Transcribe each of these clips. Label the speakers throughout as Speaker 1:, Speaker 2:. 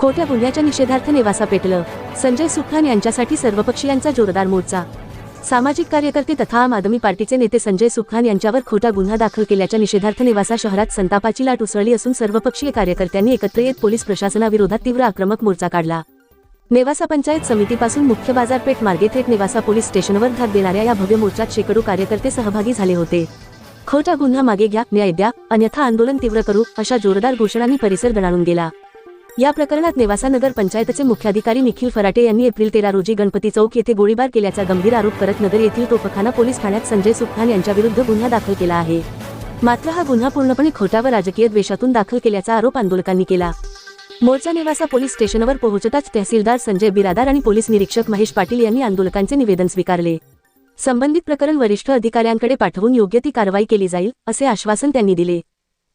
Speaker 1: खोट्या गुन्ह्याच्या निषेधार्थ नेवासा पेटलं. संजय सुखान यांच्यासाठी सर्वपक्षीयांचा जोरदार मोर्चा. सामाजिक कार्यकर्ते तथा आम आदमी पार्टीचे नेते संजय सुखान यांच्यावर खोटा गुन्हा दाखल केल्याच्या निषेधार्थ नेवासा शहरात संतापाची लाट उसळली असून सर्वपक्षीय कार्यकर्त्यांनी एकत्र येत पोलीस प्रशासनाविरोधात तीव्र आक्रमक मोर्चा काढला. नेवासा पंचायत समितीपासून मुख्य बाजारपेठ मार्गे थेट नेवासा पोलीस स्टेशनवर धाक देणाऱ्या या भव्य मोर्चात शेकडो कार्यकर्ते सहभागी झाले होते. खोटा गुन्हा मागे घ्या, न्याय द्या, अन्यथा आंदोलन तीव्र करू, अशा जोरदार घोषणांनी परिसर दणाणून गेला. या प्रकरणात नेवासा नगर पंचायतचे मुख्याधिकारी निखिल फराटे यांनी एप्रिल 13 रोजी गणपती चौक येथे गोळीबार केल्याचा गंभीर आरोप करत नगर येथील तोफखाना पोलीस ठाण्यात संजय सुखान यांच्याविरुद्ध गुन्हा दाखल केला आहे. मात्र हा गुन्हा पूर्णपणे खोटा व राजकीय द्वेषातून दाखल केल्याचा आरोप आंदोलकांनी केला. मोर्चा नेवासा पोलीस स्टेशनवर पोहोचताच तहसीलदार संजय बिरादार आणि पोलीस निरीक्षक महेश पाटील यांनी आंदोलकांचे निवेदन स्वीकारले. संबंधित प्रकरण वरिष्ठ अधिकाऱ्यांकडे पाठवून योग्य ती कारवाई केली जाईल, असे आश्वासन त्यांनी दिले.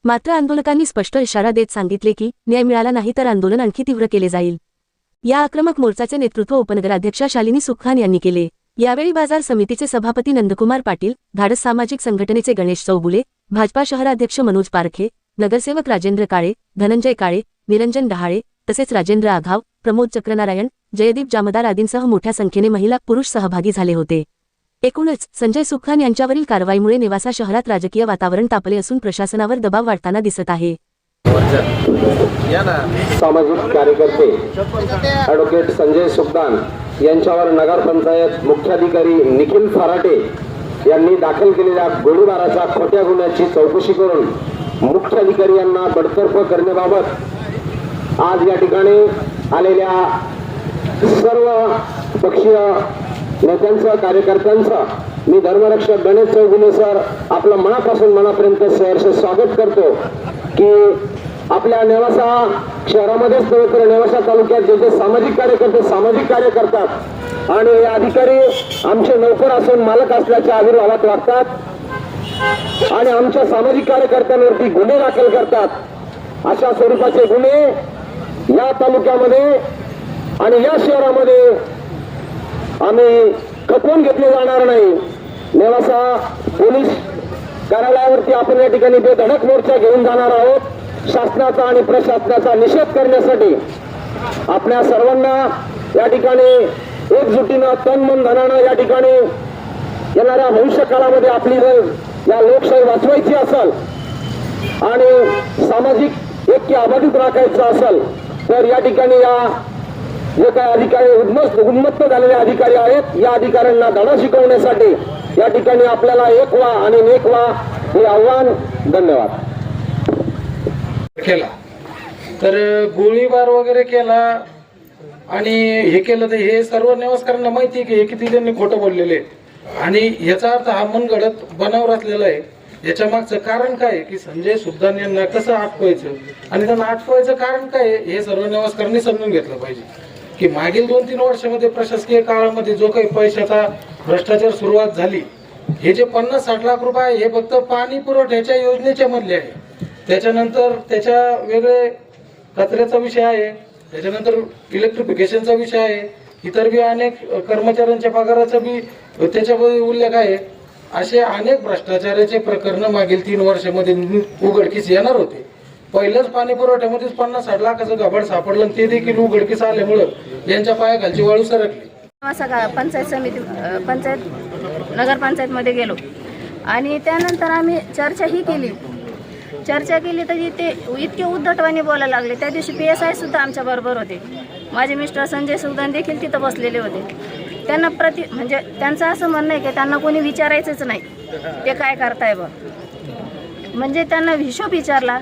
Speaker 1: मात्र आंदोलकांनी स्पष्ट इशारा देत सांगितले की न्याय मिळाला नाही तर आंदोलन आणखी तीव्र केले जाईल. या आक्रमक मोर्चाचे नेतृत्व उपनगराध्यक्षा शालिनी सुखान यांनी केले. यावेळी बाजार समितीचे सभापती नंदकुमार पाटील, धाडस सामाजिक संघटनेचे गणेश चौगुले, भाजपा शहराध्यक्ष मनोज पारखे, नगरसेवक राजेंद्र काळे, धनंजय काळे, निरंजन डहाळे, तसेच राजेंद्र आघाव, प्रमोद चक्रनारायण, जयदीप जामदार आदींसह मोठ्या संख्येने महिला पुरुष सहभागी झाले होते. एकूणच संजय सुखान यांच्यावरील कारवाईमुळे नेवासा शहरात राजकीय वातावरण तापले असून प्रशासनावर दबाव वाढताना दिसत आहे.
Speaker 2: सामाजिक कार्यकर्ते ॲडव्होकेट संजय सुखान यांच्यावर नगरपंचायत मुख्याधिकारी निखिल फराटे यांनी दाखल केलेल्या गोळीबाराच्या खोट्या गुन्ह्याची चौकशी करून मुख्याधिकारी यांना बडतर्फ करण्याबाबत आज या ठिकाणी आलेल्या सर्व पक्षीय नेत्यांचं, कार्यकर्त्यांचं मी धर्मरक्षक गणेश चौगुले सर आपलं मनापासून मनापर्यंत सहर्ष स्वागत करतो की आपल्या नेवासा शहरामध्येच नव्हे तर नेवासा तालुक्यात जे जे सामाजिक कार्यकर्ते सामाजिक कार्य करतात आणि हे अधिकारी आमचे नोकर असून मालक असल्याच्या आविर्भावात वागतात आणि आमच्या सामाजिक कार्यकर्त्यांवरती गुन्हे दाखल करतात. अशा स्वरूपाचे गुन्हे या तालुक्यामध्ये आणि या शहरामध्ये आम्ही खपवून घेतले जाणार नाही. नेवासा पोलीस कार्यालयावरती आपण या ठिकाणी बेधडक मोर्चा घेऊन जाणार आहोत. शासनाचा आणि प्रशासनाचा निषेध करण्यासाठी आपल्या सर्वांना या ठिकाणी एकजुटीनं तन मन धनानं या ठिकाणी येणाऱ्या भविष्य काळामध्ये आपली जर या लोकशाही वाचवायची असेल आणि सामाजिक ऐक्य अबाधित राखायचं असेल तर या ठिकाणी या जे काही अधिकारी उन्मत्त झालेले अधिकारी आहेत या अधिकाऱ्यांना धडा शिकवण्यासाठी या ठिकाणी आपल्याला एक व्हा आणि नेक व्हा हे आव्हान. धन्यवाद.
Speaker 3: केला तर गोळीबार वगैरे केला आणि हे केलं तर हे सर्व नेवासकरांना माहिती आहे की हे किती त्यांनी खोटं बोललेले आणि याचा अर्थ हा मनगडत बनाव रचलेला आहे. याच्या मागचं कारण काय की संजय सुखान यांना कसं आटवायचं आणि त्यांना आटवायचं कारण काय हे सर्व नेवासकरांनी समजून घेतलं पाहिजे की मागील 2-3 वर्षामध्ये प्रशासकीय काळामध्ये जो काही पैशाचा भ्रष्टाचार सुरुवात झाली हे जे 50-60 लाख रुपये आहे हे फक्त पाणी पुरवठ्याच्या योजनेच्या मधले आहे. त्याच्यानंतर त्याच्या वेगळे कचऱ्याचा विषय आहे, त्याच्यानंतर इलेक्ट्रिफिकेशनचा विषय आहे, इतर बी अनेक कर्मचाऱ्यांच्या पगाराचा बी त्याच्यामध्ये उल्लेख आहे. असे अनेक भ्रष्टाचाराचे प्रकरण मागील 3 वर्षामध्ये उघडकीस येणार होते. पहिल्याच पाणी पुरवठ्यामध्येच 50-60 लाखाचं गबाड सापडलं ते देखील उघडकीस आल्यामुळं यांच्या पायाखालची वाळू सरकली.
Speaker 4: पंचायत समिती नगरपंचायतमध्ये गेलो आणि त्यानंतर आम्ही चर्चाही केली. चर्चा केली तर ते इतके उद्धटवाणी बोलायला लागले. त्या दिवशी PSI सुद्धा आमच्या बरोबर होते. माझे मिस्टर संजय सुखान देखील तिथं बसलेले होते. त्यांना म्हणजे त्यांचं असं म्हणणं आहे की त्यांना कोणी विचारायचंच नाही ते काय करताय बा. म्हणजे त्यांना हिशोब विचारला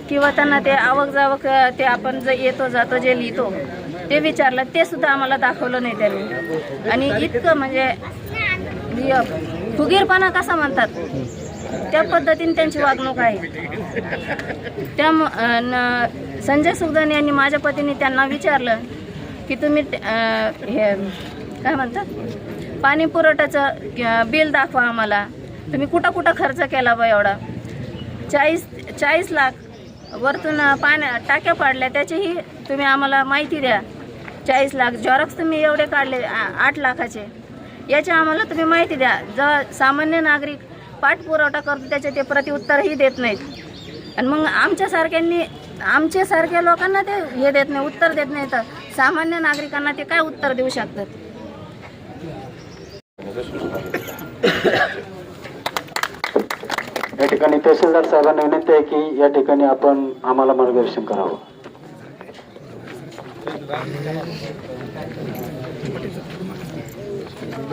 Speaker 4: किंवा त्यांना ते आवक जावक ते आपण जे येतो जातो जे लिहितो ते विचारलं ते सुद्धा आम्हाला दाखवलं नाही त्यांनी. आणि इतकं म्हणजे फुगीरपणा कसा म्हणतात त्या पद्धतीने त्यांची वागणूक आहे. संजय सुखान यांनी माझ्या पतीने त्यांना विचारलं की तुम्ही हे काय म्हणतात पाणी पुरवठ्याचं बिल दाखवा आम्हाला, तुम्ही कुठं कुठं खर्च केला बा एवढा. 40 लाख वरतून टाक्या पाडल्या त्याचीही तुम्ही आम्हाला माहिती द्या. 40 लाख झेरॉक्स तुम्ही एवढे काढले 8 लाखाचे याची आम्हाला तुम्ही माहिती द्या. जर सामान्य नागरिक पाठपुरवठा करतो त्याचे ते प्रतिउत्तरही देत नाहीत आणि मग आमच्यासारख्यांनी आमच्या सारख्या लोकांना ते हे देत नाही, उत्तर देत नाही, तर सामान्य नागरिकांना ते काय उत्तर देऊ शकतात?
Speaker 5: या ठिकाणी तहसीलदार साहेबांना विनंती आहे की या ठिकाणी आपण आम्हाला मार्गदर्शन करावं.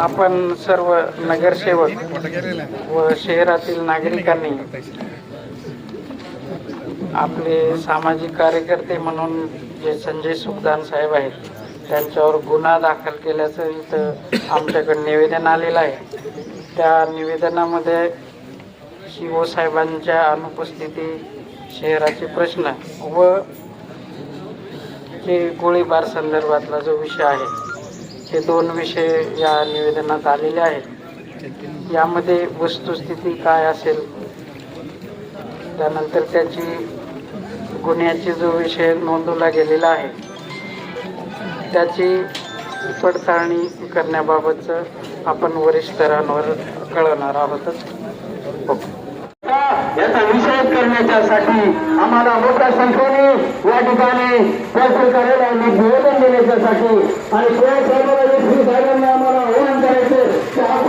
Speaker 6: आपण सर्व नगरसेवक व शहरातील नागरिकांनी आपले सामाजिक कार्यकर्ते म्हणून जे संजय सुखदान साहेब आहेत त्यांच्यावर गुन्हा दाखल केल्याचं इथं आमच्याकडे निवेदन आलेलं आहे. त्या निवेदनामध्ये CO साहेबांच्या अनुपस्थिती, शहराचे प्रश्न व जे गोळीबार संदर्भातला जो विषय आहे हे 2 विषय या निवेदनात आलेले आहेत. यामध्ये वस्तुस्थिती काय असेल, त्यानंतर त्याची गुन्ह्याची जो विषय नोंदवला गेलेला आहे त्याची पडताळणी करण्याबाबतचं आपण वरिष्ठांवर कळवणार आहोतच.
Speaker 2: याचा विषय करण्याच्यासाठी आम्हाला मोठ्या संख्येने या ठिकाणी तहसील कार्यालयाने निवेदन देण्याच्यासाठी आणि साहेबांना आम्हाला आवाहन करायचं की हा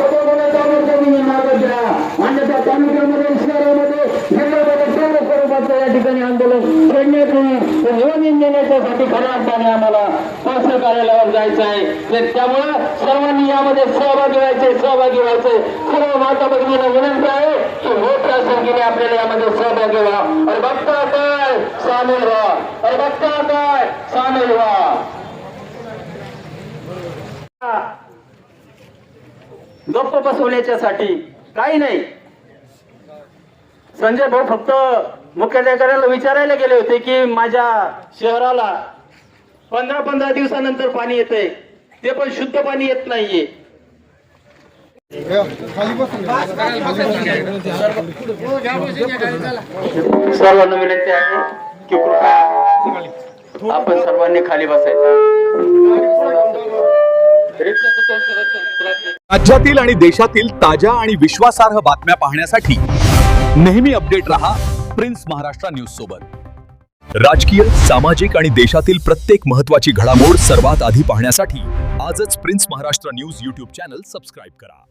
Speaker 2: तुम्ही मार्ग द्या, अन्यथा तालुक्यामध्ये, शहरामध्ये, जिल्ह्यामध्ये सर्व स्वरूपाचं या ठिकाणी आंदोलन करण्यात येईल. निवेदन देण्याच्यासाठी खऱ्या अर्थाने आम्हाला तहसील कार्यालयावर जायचं आहे. त्यामुळे सर्वांनी यामध्ये सहभागी व्हायचे. सर्व माता भगिनींना विनंती आहे की मोठ्या संख्येने आपल्याला यामध्ये सहभागी व्हा. अरे बघता काय सामील व्हा, अरे बघता काय सामील व्हा. गप्प बसवण्याच्यासाठी काही नाही. संजय भाऊ फक्त मुख्याधिकाऱ्याला विचारायला गेले होते की माझ्या शहराला 15 दिवसानंतर पाणी येतंय, ते पण शुद्ध पाणी येत नाहीये. सर्वांना विनंती आहे की कृपया आपण सर्वांनी खाली बसायचं.
Speaker 7: राज्यातील आणि देशातील ताज्या आणि विश्वासार्ह बातम्या पाहण्यासाठी नेहमी अपडेट रहा प्रिन्स महाराष्ट्र न्यूज सोबत. राजकीय, सामाजिक आणि देशातील प्रत्येक महत्त्वाची घडामोड सर्वात आधी पाहण्यासाठी आजच prince Maharashtra news YouTube channel subscribe करा.